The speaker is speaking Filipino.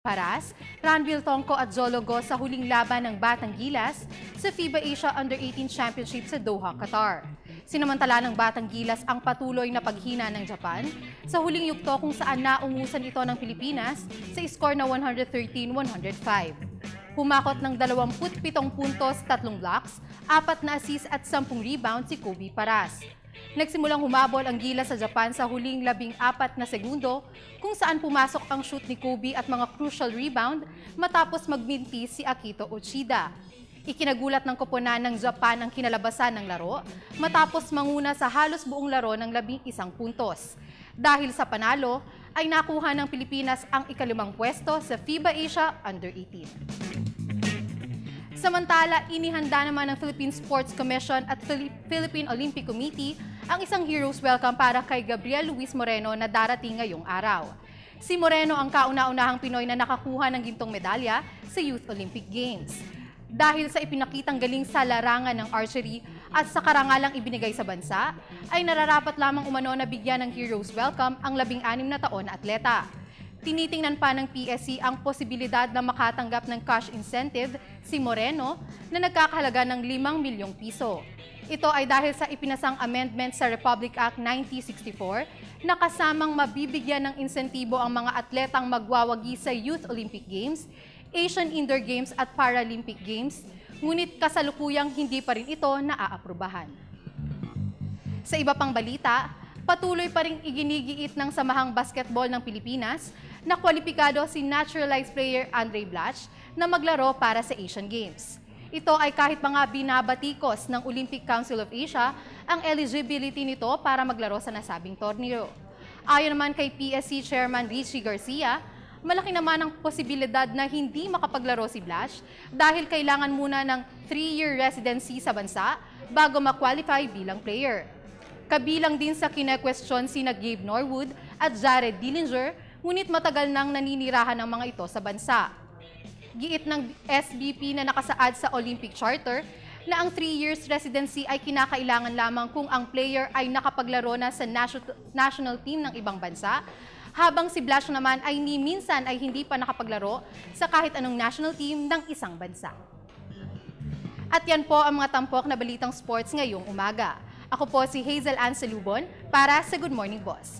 Paras, Ranvil Tongco at Zologo sa huling laban ng Batang Gilas sa FIBA Asia Under-18 Championship sa Doha, Qatar. Sinamantala ng Batang Gilas ang patuloy na paghina ng Japan sa huling yugto kung saan naungusan ito ng Pilipinas sa score na 113-105. Humakot ng 27 puntos, 3 blocks, 4 na assist at 10 rebound si Kobe Paras. Nagsimulang humabol ang Gilas sa Japan sa huling 14 na segundo kung saan pumasok ang shoot ni Kobe at mga crucial rebound matapos magminti si Akito Uchida. Ikinagulat ng koponan ng Japan ang kinalabasan ng laro matapos manguna sa halos buong laro ng 11 puntos. Dahil sa panalo, ay nakuha ng Pilipinas ang ika-5 pwesto sa FIBA Asia Under-18. Samantala, inihanda naman ng Philippine Sports Commission at Philippine Olympic Committee ang isang Heroes Welcome para kay Gabriel Luis Moreno na darating ngayong araw. Si Moreno ang kauna-unahang Pinoy na nakakuha ng gintong medalya sa Youth Olympic Games. Dahil sa ipinakitang galing sa larangan ng archery at sa karangalang ibinigay sa bansa, ay nararapat lamang umano na bigyan ng Heroes Welcome ang 16 na taon na atleta. Tinitingnan pa ng PSC ang posibilidad na makatanggap ng cash incentive si Moreno na nagkakahalaga ng 5 milyong piso. Ito ay dahil sa ipinasang amendment sa Republic Act 1964 na kasamang mabibigyan ng insentibo ang mga atletang magwawagi sa Youth Olympic Games, Asian Indoor Games at Paralympic Games, ngunit kasalukuyang hindi pa rin ito naaaprubahan. Sa iba pang balita, patuloy pa ring iginigiit ng Samahang Basketball ng Pilipinas na kwalipikado si naturalized player Andre Blatch na maglaro para sa Asian Games. Ito ay kahit mga binabatikos ng Olympic Council of Asia ang eligibility nito para maglaro sa nasabing torneo. Ayon naman kay PSC Chairman Richie Garcia, malaki naman ang posibilidad na hindi makapaglaro si Blatch dahil kailangan muna ng 3-year residency sa bansa bago ma-qualify bilang player. Kabilang din sa kine-question sina Gabe Norwood at Jared Dillinger, ngunit matagal nang naninirahan ng mga ito sa bansa. Giit ng SBP na nakasaad sa Olympic Charter na ang 3 years residency ay kinakailangan lamang kung ang player ay nakapaglaro na sa national team ng ibang bansa, habang si Blatch naman ay ni minsan ay hindi pa nakapaglaro sa kahit anong national team ng isang bansa. At yan po ang mga tampok na balitang sports ngayong umaga. Ako po si Hazel Ann Salubon para sa Good Morning Boss.